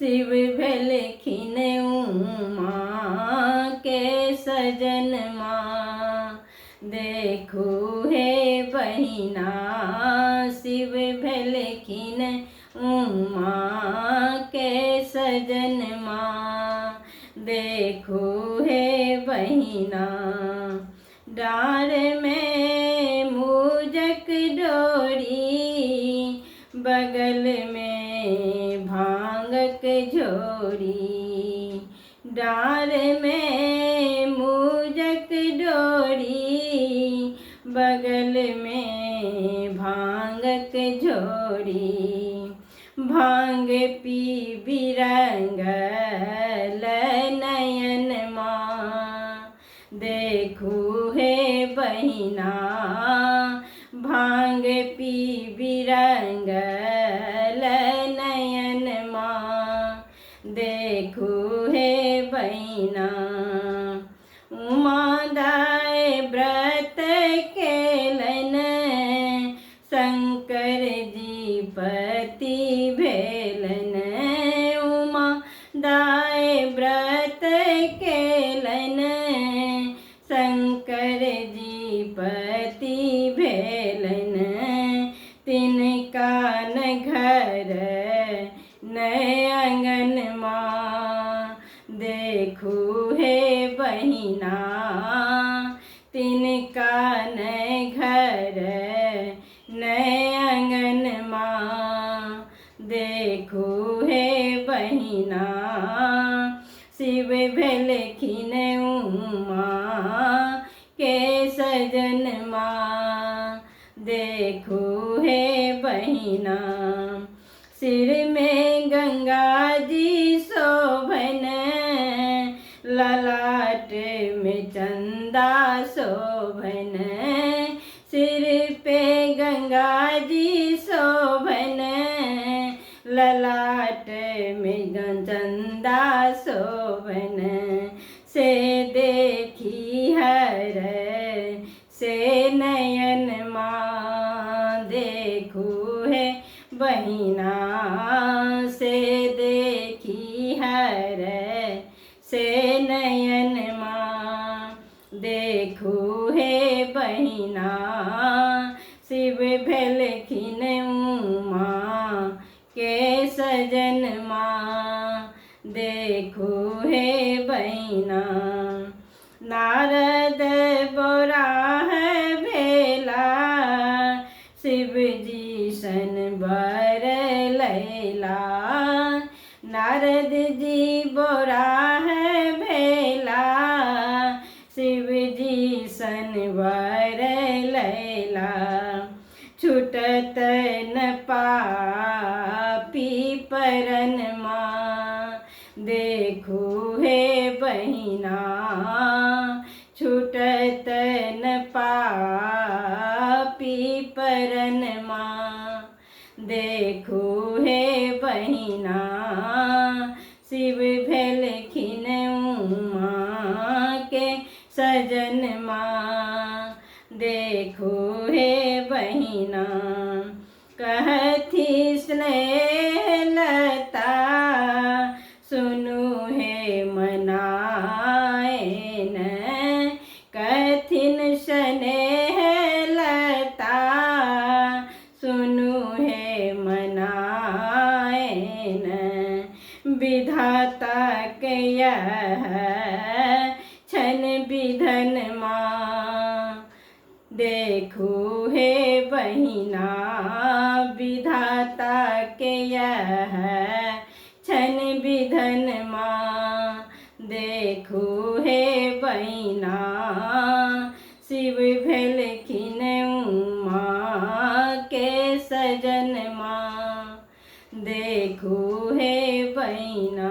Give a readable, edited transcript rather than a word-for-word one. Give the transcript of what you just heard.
शिव भेलखिन उमा के सजन माँ। देखू हे बहिना शिव भेलखिन उमा के सजन माँ। देखू हे बहिना डार में मूजक डोरी, बगल में भांगक झोरी। डार में मूजक डोरी, बगल में भांगक झोरी। भांग पी बिरंगल नयन माँ। देखू हे बहिना भांग पी बिरंगल नयन माँ। देखू हे बहिना उमा दाय व्रत केलन, शंकर जी पति भेलन। उमा दाय व्रत केलन, शंकर जी पति भेलन। तिनका न घर न आंगन माँ। देखू हे बहिना तिनका न घर न आंगन माँ। देखू हे बहिना शिव भेलखिन उमा के सजन माँ। देखू हे बहिना सिर में गंगा जी शोभन, ललाट में चंदा शोभन। सिर पे गंगा जी शोभन, ललाट में चंदा शोभन। से देखी हर से नयन माँ। देखू है बहिना से देखी हर से नयन माँ। देखू हे बहिना शिव भेलखिन उमा के सजन माँ। देखू हे बहिना नारद बोराह भेला, शिव जी सन बर लैला। नारद जी बोराह भेला, शिव जी सन बर लैला। छूटत न पापी परन माँ। देखू हे बहिना छूटत न पापी परन माँ। देखू हे बहिना शिव भेलखिन उमा के सजन माँ। देखू हे बहिना कहथी स्नेह लता, सुनु हे मनाएन। कथिन स्नेह लता, सुनु हे मनाएन। विधाता के यह छन विधन माँ। देखू हे बहिना विधाता के यह छन विधन माँ। देखू हे बहिना शिव भेलखिन उमा के सजन माँ। देखू हे बहिना।